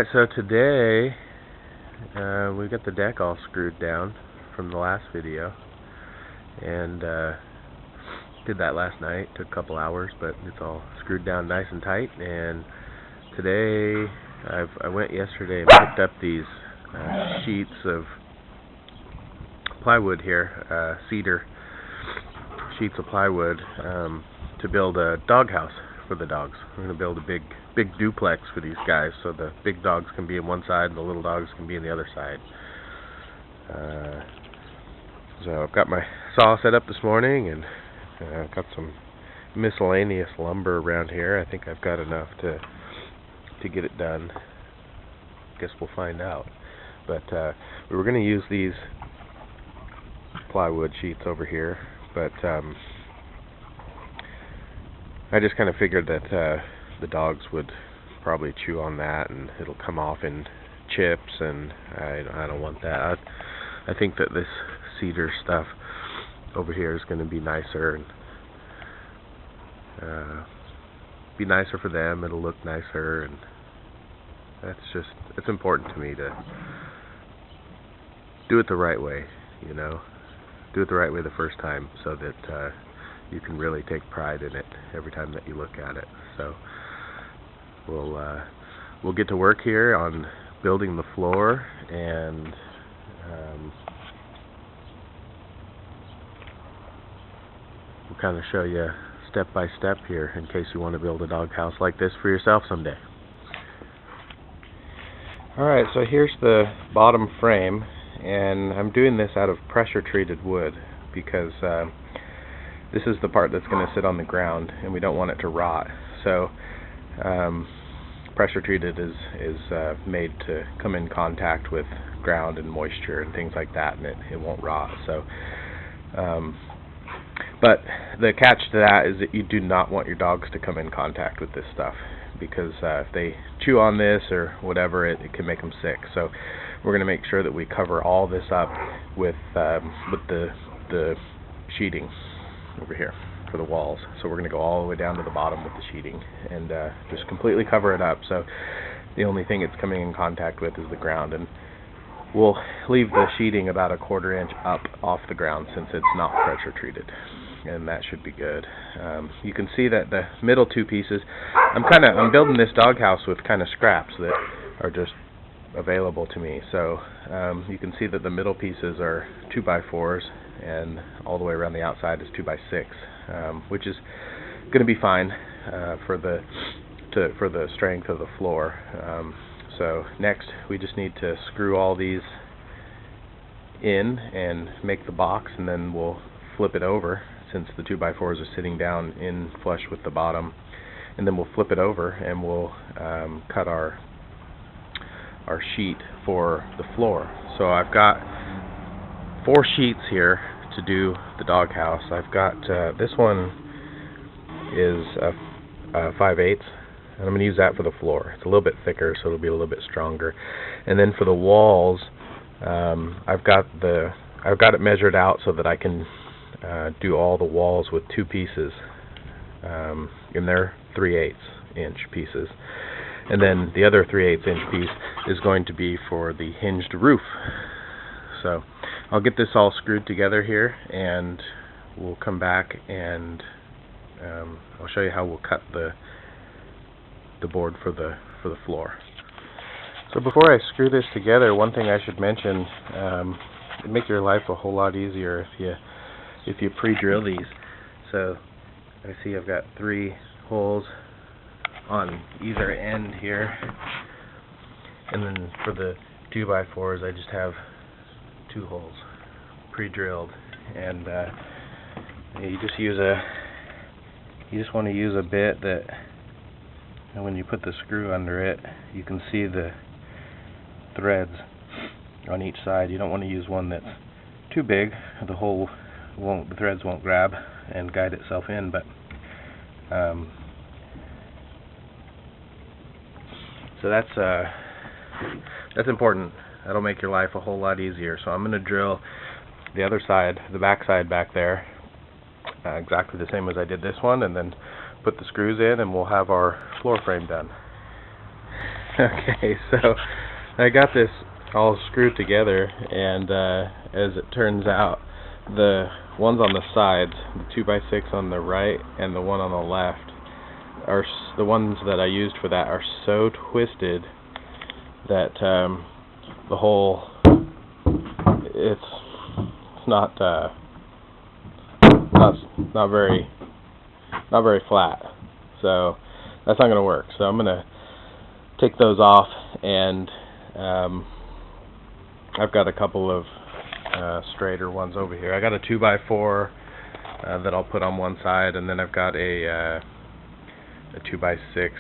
Alright, so today we got the deck all screwed down from the last video, and did that last night. Took a couple hours, but it's all screwed down nice and tight. And today I went yesterday and picked up these sheets of plywood here, cedar sheets of plywood, to build a doghouse for the dogs. We're going to build a big duplex for these guys, so the big dogs can be in one side and the little dogs can be in the other side. So I've got my saw set up this morning, and I've got some miscellaneous lumber around here. I think I've got enough to get it done. Guess we'll find out. But we were going to use these plywood sheets over here, but I just kind of figured that the dogs would probably chew on that and it'll come off in chips, and I don't want that. I think that this cedar stuff over here is going to be nicer, and be nicer for them. It'll look nicer, and it's important to me to do it the right way, you know. Do it the right way the first time, so that you can really take pride in it every time that you look at it. So we'll get to work here on building the floor, and we'll kind of show you step by step here in case you want to build a doghouse like this for yourself someday. Alright, so here's the bottom frame, and I'm doing this out of pressure treated wood because this is the part that's going to sit on the ground, and we don't want it to rot. So pressure treated is made to come in contact with ground and moisture and things like that, and it won't rot. So but the catch to that is that you do not want your dogs to come in contact with this stuff, because if they chew on this or whatever, it can make them sick. So we're going to make sure that we cover all this up with the sheeting over here for the walls. So we're going to go all the way down to the bottom with the sheeting and just completely cover it up. So the only thing it's coming in contact with is the ground, and we'll leave the sheeting about a 1/4 inch up off the ground since it's not pressure treated, and that should be good. You can see that the middle two pieces, I'm building this doghouse with kind of scraps that are just available to me. So you can see that the middle pieces are 2x4s, and all the way around the outside is 2x6, which is going to be fine for the strength of the floor. So next we just need to screw all these in and make the box, and then we'll flip it over since the 2x4s are sitting down in flush with the bottom, and then we'll flip it over and we'll cut our sheet for the floor. So I've got 4 sheets here to do the doghouse. I've got this one is a 5/8, and I'm going to use that for the floor. It's a little bit thicker, so it'll be a little bit stronger. And then for the walls, I've got it measured out so that I can do all the walls with 2 pieces, and they're 3/8 inch pieces. And then the other 3/8 inch piece is going to be for the hinged roof. So I'll get this all screwed together here, and we'll come back and I'll show you how we'll cut the board for the floor. So before I screw this together, one thing I should mention, it'd make your life a whole lot easier if you pre-drill these. So I see I've got 3 holes on either end here, and then for the 2x4s I just have 2 holes pre-drilled, and you just want to use a bit that, and when you put the screw under it, you can see the threads on each side. You don't want to use one that's too big. The threads won't grab and guide itself in, but so that's important. That'll make your life a whole lot easier. So I'm going to drill the other side, the back side back there, exactly the same as I did this one, and then put the screws in, and we'll have our floor frame done. Okay, so I got this all screwed together, and as it turns out, the ones on the sides, the 2x6 on the right and the one on the left, are the ones that I used for that are so twisted that the whole it's not not very flat. So that's not going to work. So I'm going to take those off, and I've got a couple of straighter ones over here. I got a 2x4 that I'll put on one side, and then I've got a 2x6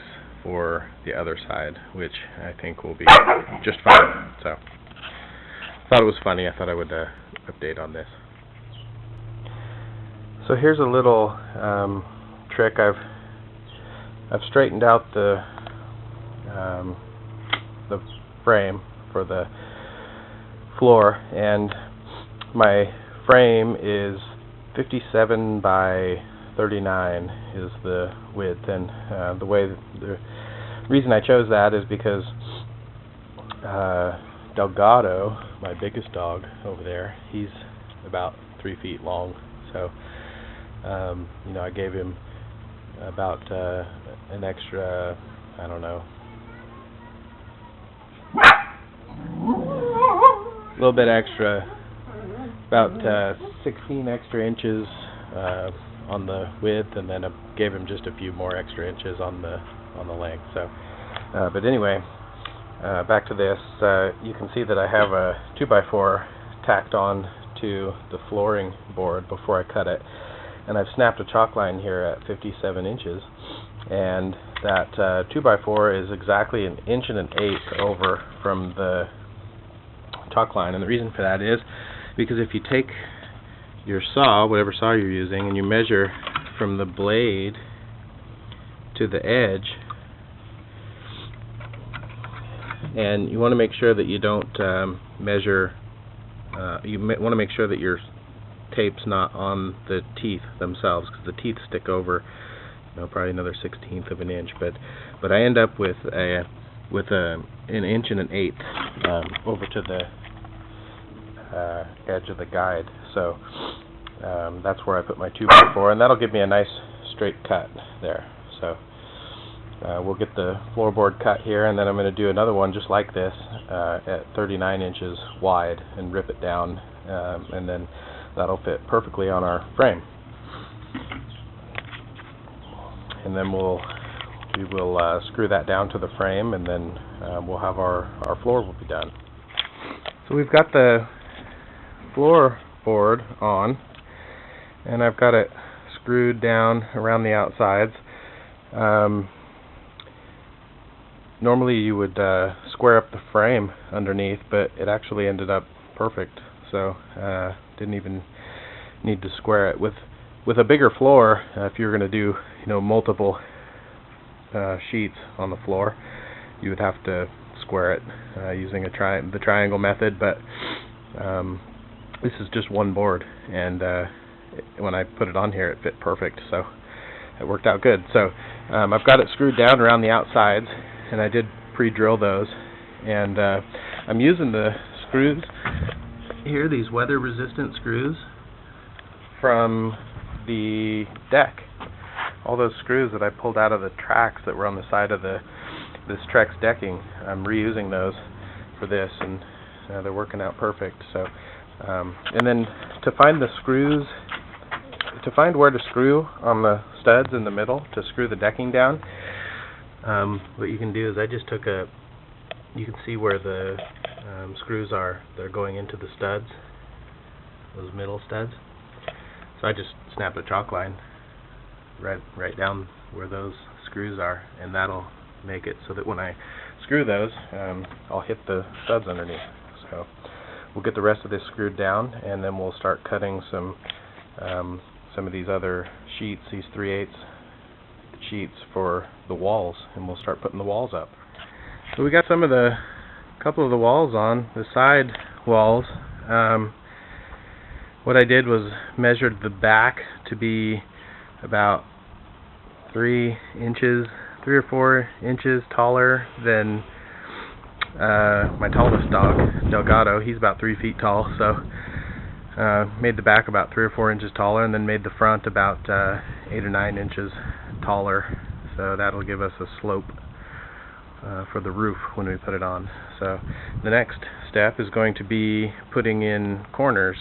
for the other side, which I think will be just fine. So I thought it was funny. I thought I would update on this. So here's a little trick. I've straightened out the frame for the floor, and my frame is 57 by 39 is the width, and the reason I chose that is because Delgado, my biggest dog over there, he's about 3 feet long, so I gave him about an extra, I don't know, a little bit extra, about 16 extra inches on the width, and then I gave him just a few more extra inches on the length. So, but anyway, back to this. You can see that I have a 2x4 tacked on to the flooring board before I cut it, and I've snapped a chalk line here at 57 inches, and that 2x4 is exactly 1 1/8 inches over from the chalk line. And the reason for that is because if you take your saw, whatever saw you're using, and you measure from the blade to the edge, and you want to make sure that you don't measure, you want to make sure that your tape's not on the teeth themselves, because the teeth stick over, probably another 1/16 of an inch, but I end up with an 1 1/8 inches over to the edge of the guide. So that's where I put my 2x4, and that'll give me a nice straight cut there. So we'll get the floorboard cut here, and then I'm going to do another one just like this at 39 inches wide and rip it down, and then that'll fit perfectly on our frame. And then we will screw that down to the frame, and then we'll have our floor will be done. So we've got the floorboard on, and I've got it screwed down around the outsides. Normally you would square up the frame underneath, but it actually ended up perfect, so didn't even need to square it. With a bigger floor, if you're going to do multiple sheets on the floor, you would have to square it using the triangle method, but this is just one board, and when I put it on here, it fit perfect, so it worked out good. So I've got it screwed down around the outsides, and I did pre-drill those, and I'm using the screws here, these weather-resistant screws from the deck. All those screws that I pulled out of the tracks that were on the side of this Trex decking, I'm reusing those for this, and they're working out perfect. So, and then to find the screws, to find where to screw on the studs in the middle to screw the decking down, what you can do is I just took you can see where the screws are. They're going into the studs, those middle studs. So I just snapped a chalk line right down where those screws are, and that'll make it so that when I screw those, I'll hit the studs underneath. So we'll get the rest of this screwed down, and then we'll start cutting some of these other sheets, these 3/8 sheets for the walls, and we'll start putting the walls up. So we got couple of the walls on, the side walls. What I did was measured the back to be about 3 or 4 inches taller than my tallest dog, Delgado. He's about 3 feet tall, so made the back about 3 or 4 inches taller, and then made the front about 8 or 9 inches taller. So that'll give us a slope for the roof when we put it on. So the next step is going to be putting in corners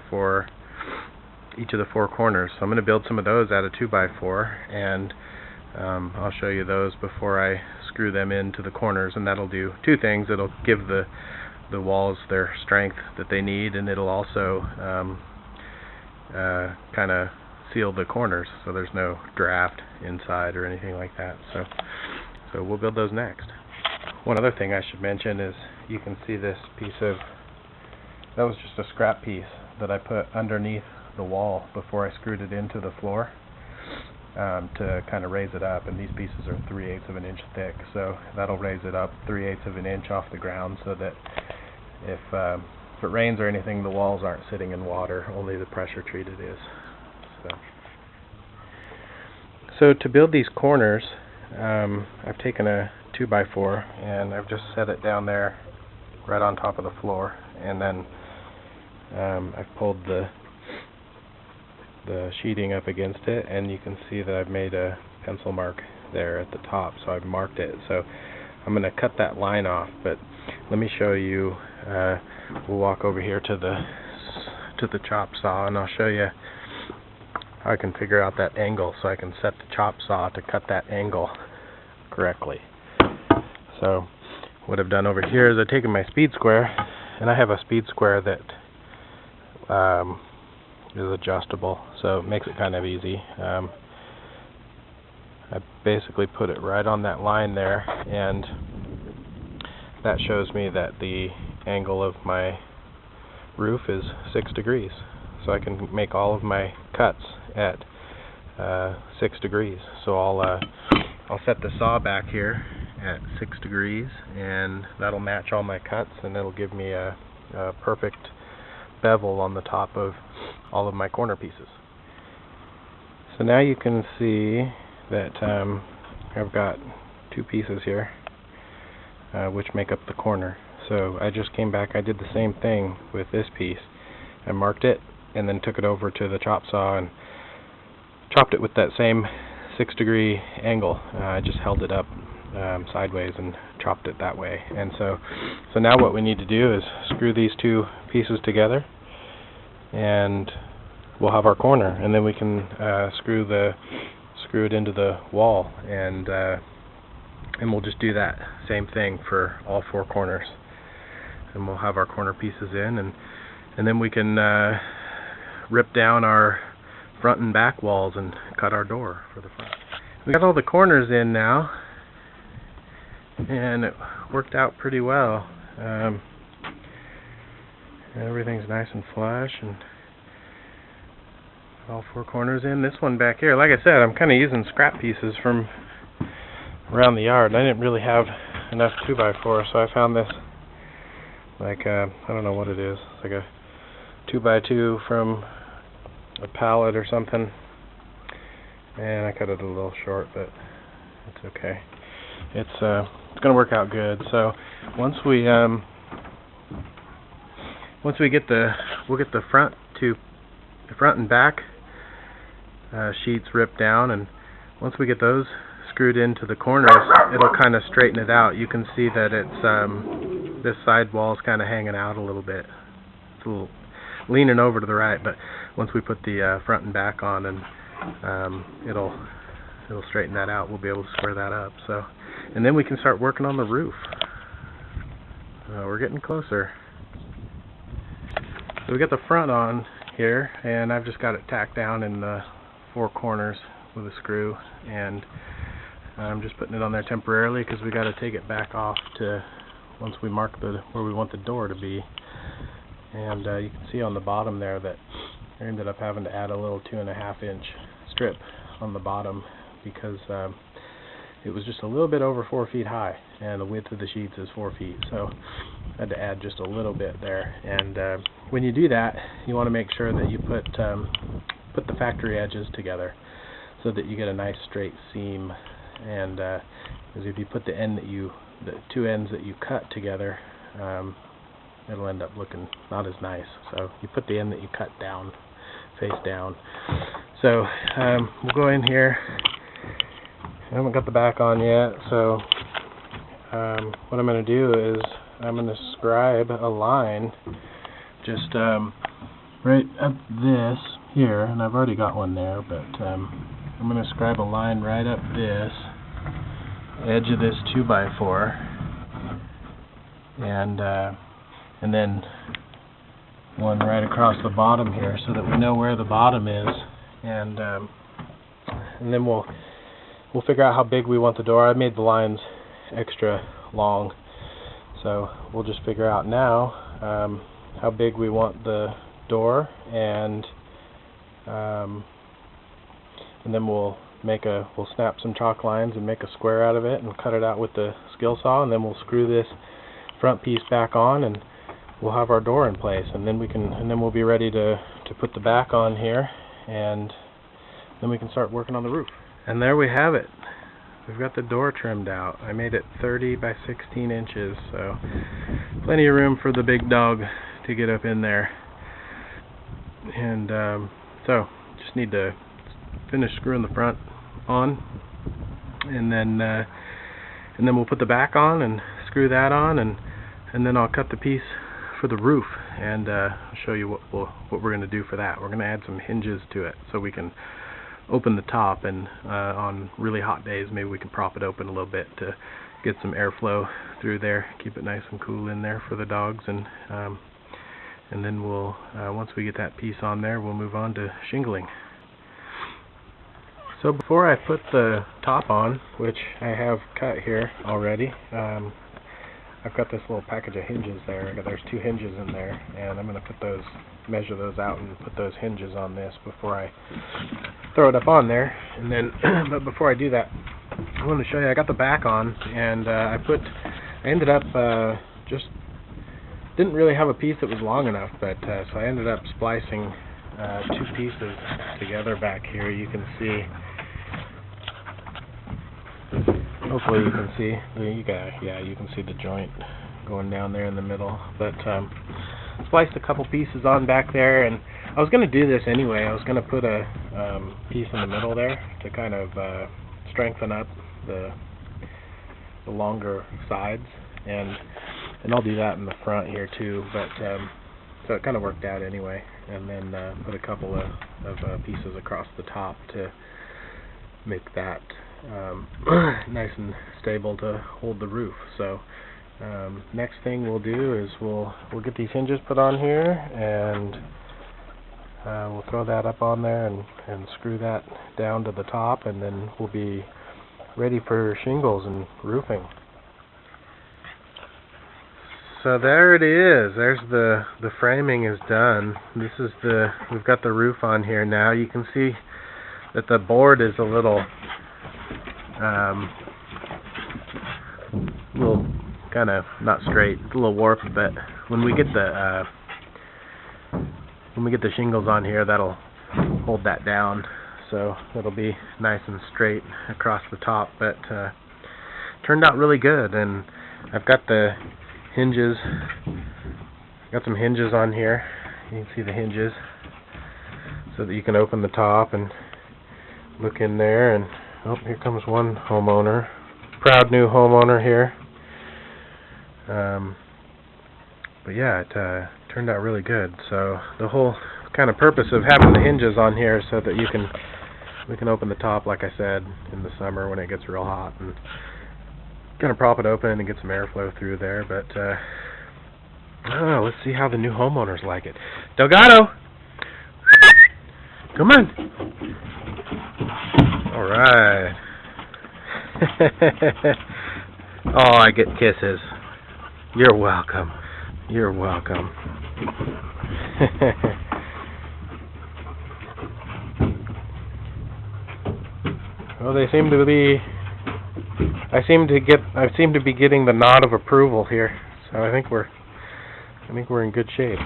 for each of the 4 corners. So I'm going to build some of those out of 2x4, and I'll show you those before I screw them into the corners, and that'll do 2 things. It'll give the walls their strength that they need, and it'll also kind of seal the corners so there's no draft inside or anything like that. So we'll build those next. One other thing I should mention is you can see this piece of, that was just a scrap piece that I put underneath the wall before I screwed it into the floor to kind of raise it up, and these pieces are 3/8 of an inch thick, so that'll raise it up 3/8 of an inch off the ground so that if it rains or anything, the walls aren't sitting in water, only the pressure treated is. So to build these corners, I've taken a 2x4 and I've just set it down there right on top of the floor, and then I've pulled the sheeting up against it, and you can see that I've made a pencil mark there at the top, so I've marked it. So I'm going to cut that line off, but let me show you. We'll walk over here to the chop saw, and I'll show you how I can figure out that angle so I can set the chop saw to cut that angle correctly. So what I've done over here is I've taken my speed square, and I have a speed square that is adjustable, so it makes it kind of easy. I basically put it right on that line there, and that shows me that the angle of my roof is 6 degrees. So I can make all of my cuts at 6 degrees. So I'll set the saw back here at 6 degrees, and that'll match all my cuts, and it'll give me a perfect bevel on the top of all of my corner pieces. So now you can see that I've got 2 pieces here which make up the corner. So I just came back, I did the same thing with this piece. I marked it and then took it over to the chop saw and chopped it with that same 6-degree angle. I just held it up sideways and chopped it that way. And so now what we need to do is screw these 2 pieces together, and we'll have our corner, and then we can screw it into the wall, and we'll just do that same thing for all 4 corners, and we'll have our corner pieces in, and then we can rip down our front and back walls and cut our door for the front. We got all the corners in now, and it worked out pretty well. Everything's nice and flush, and all 4 corners in. This one back here, like I said, I'm kind of using scrap pieces from around the yard. I didn't really have enough 2x4, so I found this, like I don't know what it is. It's like a 2x2 from a pallet or something, and I cut it a little short, but it's okay. It's gonna work out good. So once we get we'll get the front and back sheets ripped down, and once we get those screwed into the corners, it'll kind of straighten it out. You can see that it's this side wall's kind of hanging out a little bit. It's a little leaning over to the right, but once we put the front and back on, and it'll straighten that out. We'll be able to square that up. So, and then we can start working on the roof. We're getting closer. So we got the front on here, and I've just got it tacked down in the 4 corners with a screw, and I'm just putting it on there temporarily because we got to take it back off to once we mark where we want the door to be. And you can see on the bottom there that I ended up having to add a little 2.5-inch strip on the bottom because it was just a little bit over 4 feet high, and the width of the sheets is 4 feet, so I had to add just a little bit there. And when you do that, you want to make sure that you put the factory edges together so that you get a nice straight seam. And because if you put the end that you the two ends that you cut together, it'll end up looking not as nice. So you put the end that you cut down, face down. So we'll go in here. I haven't got the back on yet, so what I'm going to do is I'm going to scribe a line just right up this here, and I've already got one there, but I'm going to scribe a line right up this edge of this 2x4, and then one right across the bottom here, so that we know where the bottom is, and then we'll figure out how big we want the door. I made the lines extra long, so we'll just figure out now how big we want the door, and then we'll snap some chalk lines and make a square out of it and cut it out with the skill saw, and then we'll screw this front piece back on, and we'll have our door in place, and then we'll be ready to put the back on here, and then we can start working on the roof. And there we have it. We've got the door trimmed out. I made it 30 by 16 inches, so plenty of room for the big dog to get up in there. And so just need to finish screwing the front on, and then we'll put the back on and screw that on, and then I'll cut the piece for the roof, and I'll show you what we're going to do for that. We're going to add some hinges to it so we can open the top, and on really hot days maybe we can prop it open a little bit to get some airflow through there, keep it nice and cool in there for the dogs, and then we'll once we get that piece on there, we'll move on to shingling. So before I put the top on, which I have cut here already, I've got this little package of hinges there. There's 2 hinges in there, and I'm going to measure those out and put those hinges on this before I throw it up on there. And then, but before I do that, I want to show you, I got the back on, and I ended up just didn't really have a piece that was long enough, but so I ended up splicing 2 pieces together back here. You can see. Hopefully you can see. You can see the joint going down there in the middle. But spliced a couple pieces on back there, and I was going to do this anyway. I was going to put a piece in the middle there to kind of strengthen up the longer sides, and I'll do that in the front here too. But so it kind of worked out anyway. And then put a couple of pieces across the top to make that nice and stable to hold the roof. So next thing we'll do is we'll get these hinges put on here, and we'll throw that up on there and screw that down to the top, and then we'll be ready for shingles and roofing. So there it is. There's the framing is done. This is we've got the roof on here now. You can see that the board is a little kind of not straight, it's a little warped, but when we get the shingles on here, that'll hold that down, so it'll be nice and straight across the top. But turned out really good, and I've got the hinges. Got some hinges on here. You can see the hinges, so that you can open the top and look in there. And oh, here comes one homeowner, proud new homeowner here. But yeah, it turned out really good. So the whole kind of purpose of having the hinges on here is so that we can open the top, like I said, in the summer when it gets real hot, and kind of prop it open and get some airflow through there. But let's see how the new homeowners like it. Delgado, come on. All right. Oh, I get kisses. You're welcome. You're welcome. Well, they seem to be. I seem to be getting the nod of approval here, so I think we're in good shape.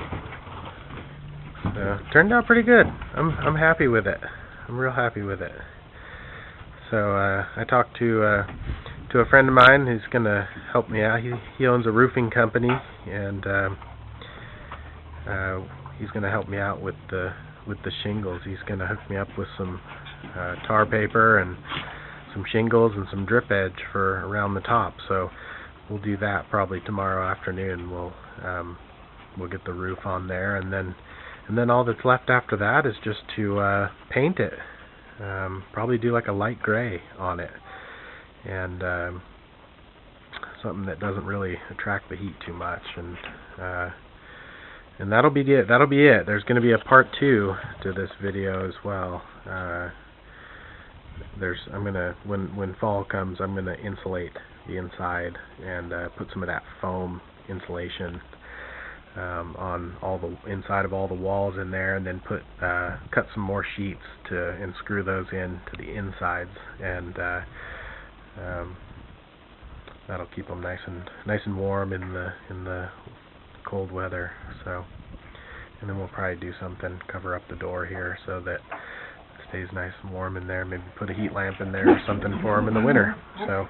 So, turned out pretty good. I'm happy with it. I'm real happy with it. So I talked to to a friend of mine who's going to help me out. He owns a roofing company, and he's going to help me out with the shingles. He's going to hook me up with some tar paper and some shingles and some drip edge for around the top. So we'll do that probably tomorrow afternoon. We'll get the roof on there, and then all that's left after that is just to paint it. Probably do like a light gray on it, and something that doesn't really attract the heat too much, and that'll be it. There's going to be a part 2 to this video as well. When fall comes, I'm gonna insulate the inside and put some of that foam insulation on all the inside of all the walls in there, and then cut some more sheets and screw those in to the insides, and that'll keep them nice and warm in the cold weather. So, and then we'll probably do something, cover up the door here so that it stays nice and warm in there. Maybe put a heat lamp in there or something for them in the winter. So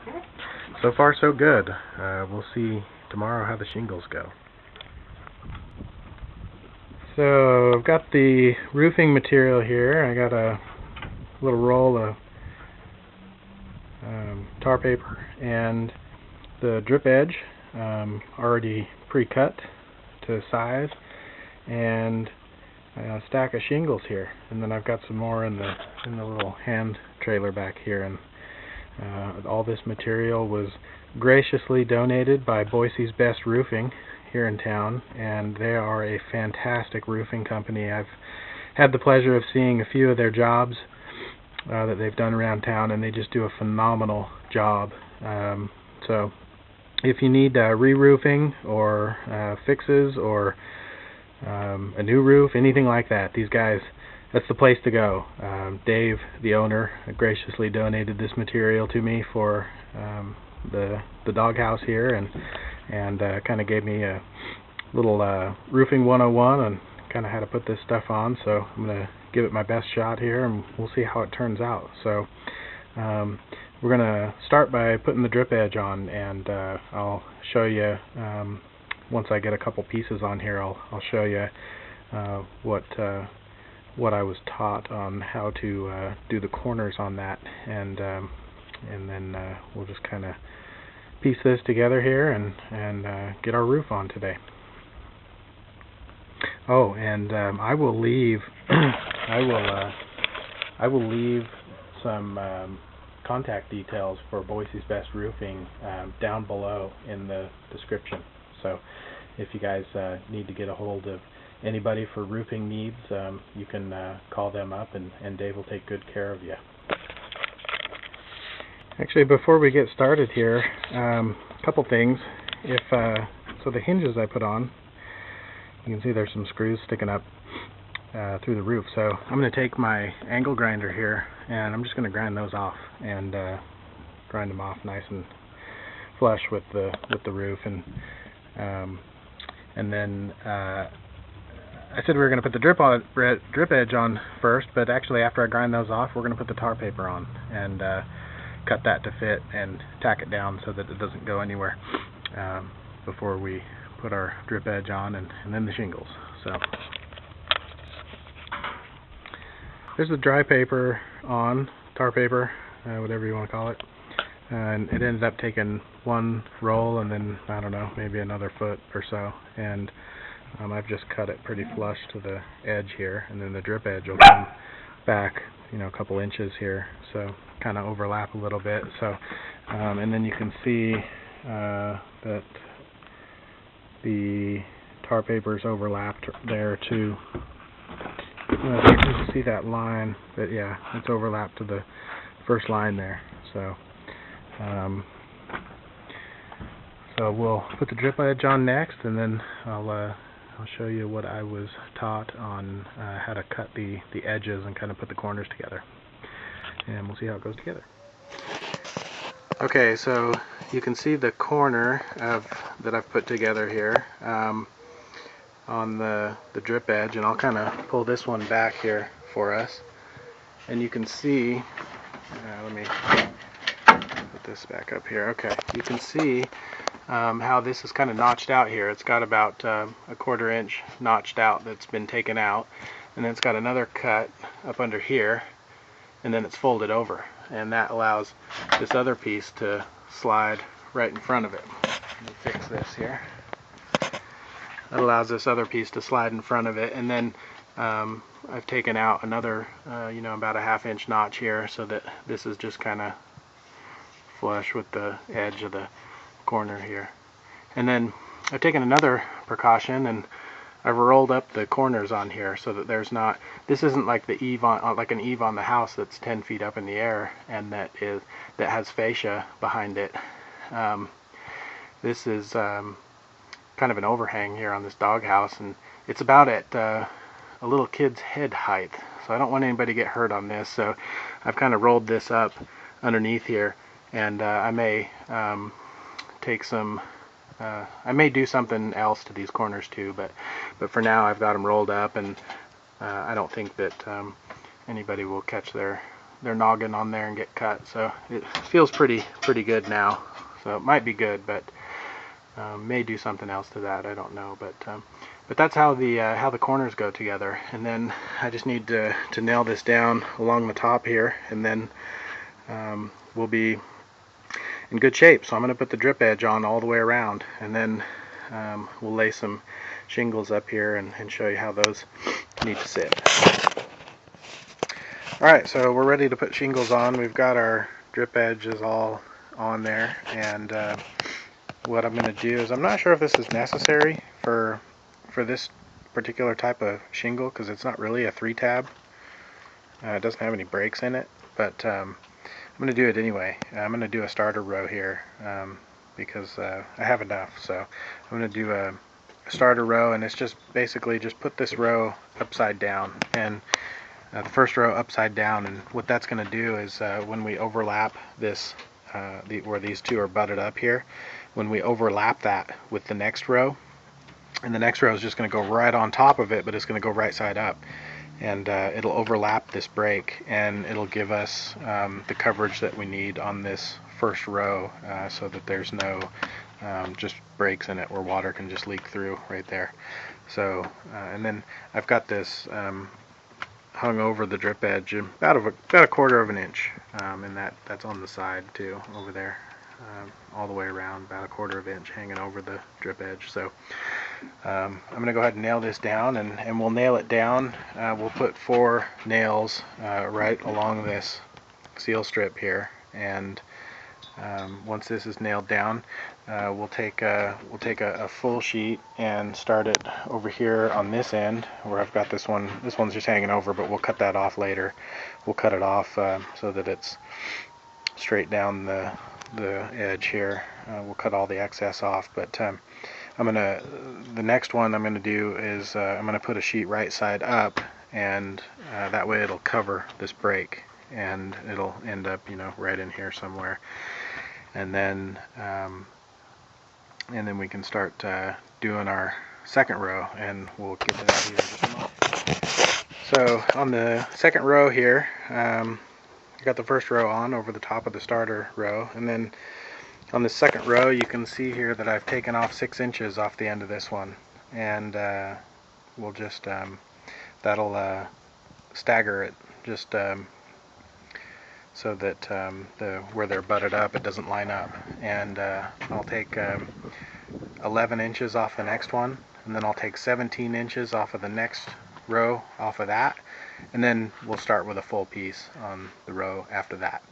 far so good. We'll see tomorrow how the shingles go. So I've got the roofing material here. I got a little roll of tar paper and the drip edge already pre-cut to size, and a stack of shingles here, and then I've got some more in the little hand trailer back here, and all this material was graciously donated by Boise's Best Roofing here in town, and they are a fantastic roofing company. I've had the pleasure of seeing a few of their jobs that they've done around town, and they just do a phenomenal job. So if you need re-roofing or fixes or a new roof, anything like that, these guys, that's the place to go. Dave, the owner, graciously donated this material to me for the doghouse here, and kind of gave me a little roofing 101 on kind of how to put this stuff on. So I'm going to give it my best shot here, and we'll see how it turns out. So we're going to start by putting the drip edge on, and I'll show you, once I get a couple pieces on here, I'll show you what I was taught on how to do the corners on that, and then we'll just kind of piece this together here and get our roof on today. Oh, and I will leave I will leave some contact details for Boise's Best Roofing down below in the description. So if you guys need to get a hold of anybody for roofing needs, you can call them up, and Dave will take good care of you. Actually, before we get started here, a couple things. So the hinges I put on, you can see there's some screws sticking up through the roof. So I'm going to take my angle grinder here, and I'm just going to grind those off, and grind them off nice and flush with the roof. And then I said we were going to put the drip edge on first, but actually after I grind those off, we're going to put the tar paper on and cut that to fit and tack it down so that it doesn't go anywhere before we put our drip edge on, and then the shingles. So there's the dry paper on, tar paper, whatever you want to call it, and it ended up taking one roll and then, I don't know, maybe another foot or so, and I've just cut it pretty flush to the edge here, and then the drip edge will come back, a couple inches here, so kind of overlap a little bit. So and then you can see that the tar paper's overlapped there too. You can see that line, but yeah, it's overlapped to the first line there. So so we'll put the drip edge on next, and then I'll show you what I was taught on how to cut the edges and kind of put the corners together, and we'll see how it goes together. Okay, so you can see the corner that I've put together here on the drip edge, and I'll kind of pull this one back here for us, and you can see, let me put this back up here. Okay, you can see how this is kind of notched out here. It's got about a 1/4 inch notched out that's been taken out, and then it's got another cut up under here, and then it's folded over, and that allows this other piece to slide right in front of it. Let me fix this here. That allows this other piece to slide in front of it, and then I've taken out another about a 1/2 inch notch here, so that this is just kind of flush with the edge of the corner here. And then I've taken another precaution, and I've rolled up the corners on here so that there's not, this isn't like the eave on, like an eave on the house that's 10 feet up in the air and that has fascia behind it. This is kind of an overhang here on this doghouse, and it's about at a little kid's head height, so I don't want anybody to get hurt on this. So I've kind of rolled this up underneath here, and I may take some I may do something else to these corners too, but for now I've got them rolled up, and I don't think that anybody will catch their noggin on there and get cut. So it feels pretty good now, so it might be good, but may do something else to that, I don't know. But that's how the corners go together, and then I just need to nail this down along the top here, and then we'll be in good shape. So I'm going to put the drip edge on all the way around, and then we'll lay some shingles up here and show you how those need to sit. Alright, so we're ready to put shingles on. We've got our drip edges all on there, and what I'm going to do is, I'm not sure if this is necessary for this particular type of shingle, because it's not really a 3-tab. It doesn't have any breaks in it, but I'm going to do it anyway. I'm going to do a starter row here because I have enough. So I'm going to do a starter row, and it's just basically just put this row upside down, and the first row upside down. And what that's going to do is when we overlap this, where these two are butted up here, when we overlap that with the next row, and the next row is just going to go right on top of it, but it's going to go right side up, and it'll overlap this break, and it'll give us the coverage that we need on this first row, so that there's no just breaks in it where water can just leak through right there. So and then I've got this hung over the drip edge about a 1/4 inch, and that's on the side too, over there, all the way around, about a 1/4 inch hanging over the drip edge. So I'm going to go ahead and nail this down, and we'll nail it down. We'll put 4 nails right along this seal strip here, and once this is nailed down, we'll take a full sheet and start it over here on this end where I've got this one. This one's just hanging over, but we'll cut that off later. We'll cut it off so that it's straight down the edge here. We'll cut all the excess off, but the next one I'm gonna do is I'm gonna put a sheet right side up, and that way it'll cover this break, and it'll end up, right in here somewhere. And then we can start doing our second row, and we'll get to that here in just a moment. So on the second row here, I got the first row on over the top of the starter row, and then on the second row you can see here that I've taken off 6 inches off the end of this one, and we'll just that'll stagger it just so that where they're butted up, it doesn't line up. And I'll take 11 inches off the next one, and then I'll take 17 inches off of the next row off of that, and then we'll start with a full piece on the row after that,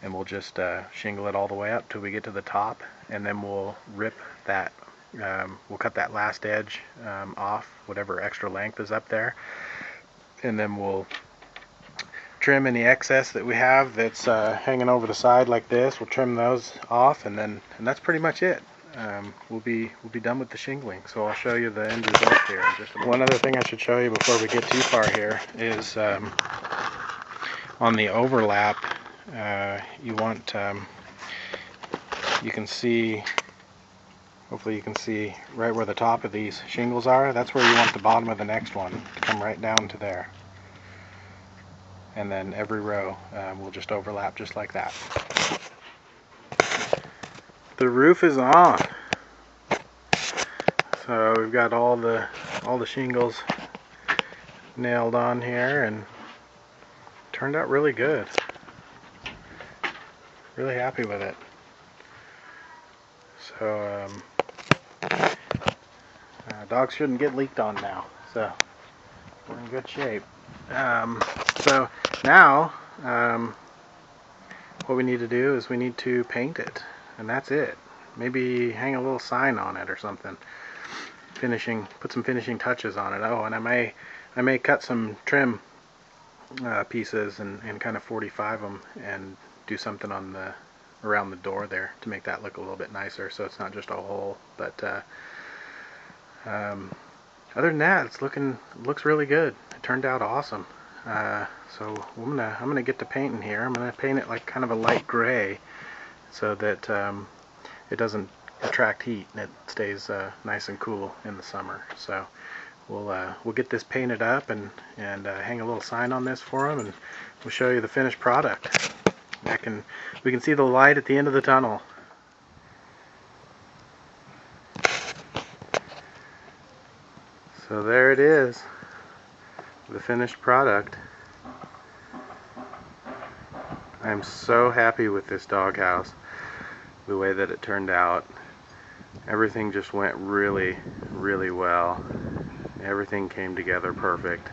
and we'll just shingle it all the way up till we get to the top, and then we'll rip that, we'll cut that last edge off, whatever extra length is up there, and then we'll trim any excess that we have that's hanging over the side like this. We'll trim those off, and that's pretty much it. We'll be done with the shingling. So I'll show you the end result here in just a moment. One other thing I should show you before we get too far here is on the overlap, you want you can see, hopefully you can see right where the top of these shingles are. That's where you want the bottom of the next one to come right down to there. And then every row will just overlap just like that. The roof is on. So we've got all the shingles nailed on here, and turned out really good. Really happy with it. So dogs shouldn't get leaked on now. So we're in good shape. So now what we need to do is we need to paint it, and that's it. Maybe hang a little sign on it or something. Put some finishing touches on it. Oh, and I may cut some trim pieces and kind of 45 them and do something on the around the door there to make that look a little bit nicer, so it's not just a hole. But other than that, looks really good. It turned out awesome. So I'm gonna get to painting here. I'm gonna paint it like kind of a light gray, so that it doesn't attract heat and it stays nice and cool in the summer. So we'll get this painted up and hang a little sign on this for them, and we'll show you the finished product. We can see the light at the end of the tunnel. So there it is, the finished product. I'm so happy with this doghouse, the way that it turned out. Everything just went really, really well. Everything came together perfect.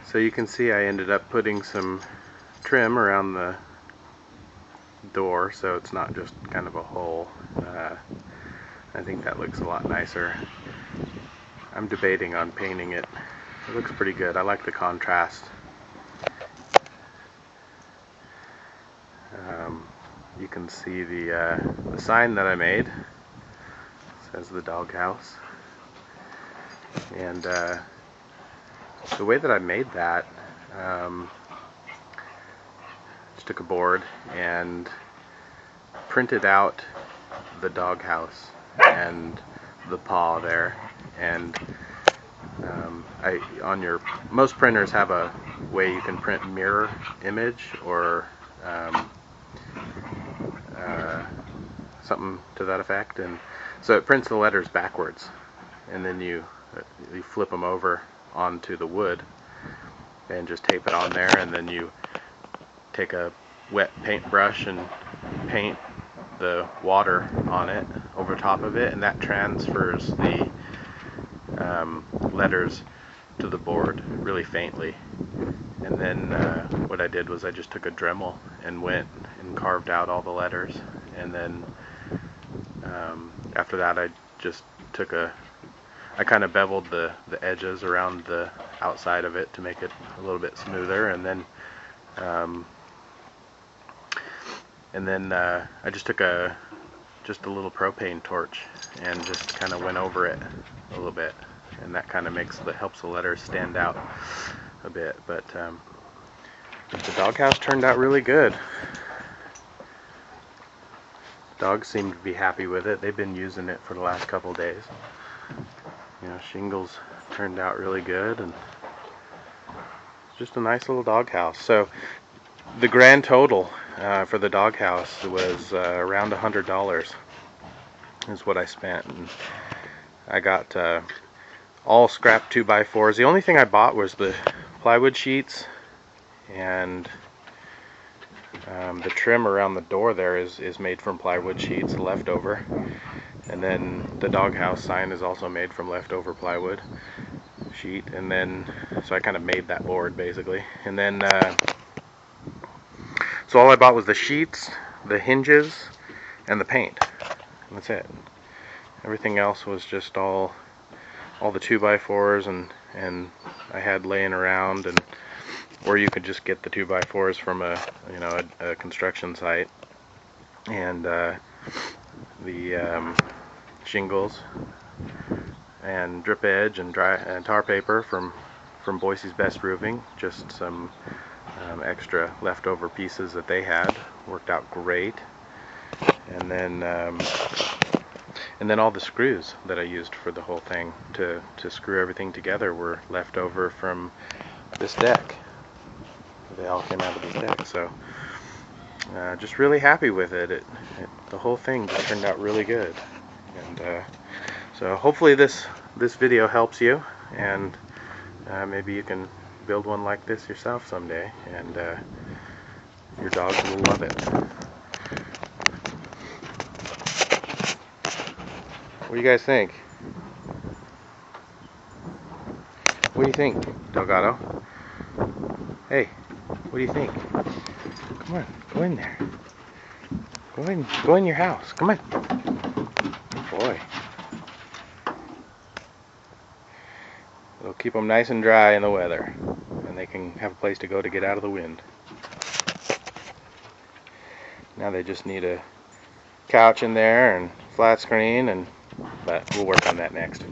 So you can see I ended up putting some trim around the door, so it's not just kind of a hole. I think that looks a lot nicer. I'm debating on painting it. It looks pretty good. I like the contrast. You can see the sign that I made. It says the doghouse. And the way that I made that, just took a board and printed out the doghouse and the paw there, and most printers have a way you can print mirror image or something to that effect, and so it prints the letters backwards, and then you flip them over onto the wood and just tape it on there, and then you take a wet paintbrush and paint the water on it over top of it, and that transfers the letters to the board really faintly. And then what I did was I just took a Dremel and went and carved out all the letters, and then after that I just took I kind of beveled the edges around the outside of it to make it a little bit smoother, and then I just took just a little propane torch and just kind of went over it a little bit, and that kind of helps the letters stand out a bit. But the doghouse turned out really good. Dogs seem to be happy with it. They've been using it for the last couple days. Shingles turned out really good, and it's just a nice little doghouse. So the grand total for the doghouse was around $100 is what I spent, and I got all scrap 2x4s. The only thing I bought was the plywood sheets, and the trim around the door there is made from plywood sheets, leftover. And then the doghouse sign is also made from leftover plywood sheet. And then, so I kind of made that board basically. And then, so all I bought was the sheets, the hinges, and the paint. And that's it. Everything else was just all the 2x4s and I had laying around, and or you could just get the 2x4s from a construction site, and the shingles and drip edge and tar paper from Boise's Best Roofing. Just some extra leftover pieces that they had, worked out great. And then all the screws that I used for the whole thing to screw everything together were left over from this deck. They all came out of this deck. So just really happy with it. The whole thing just turned out really good. And so hopefully this video helps you, and maybe you can build one like this yourself someday, and your dogs will love it. What do you guys think? What do you think, Delgado? Hey, what do you think? Come on, go in there. Go in your house. Come on. Good boy. It'll keep them nice and dry in the weather, and they can have a place to go to get out of the wind. Now they just need a couch in there and flat screen, but we'll work on that next.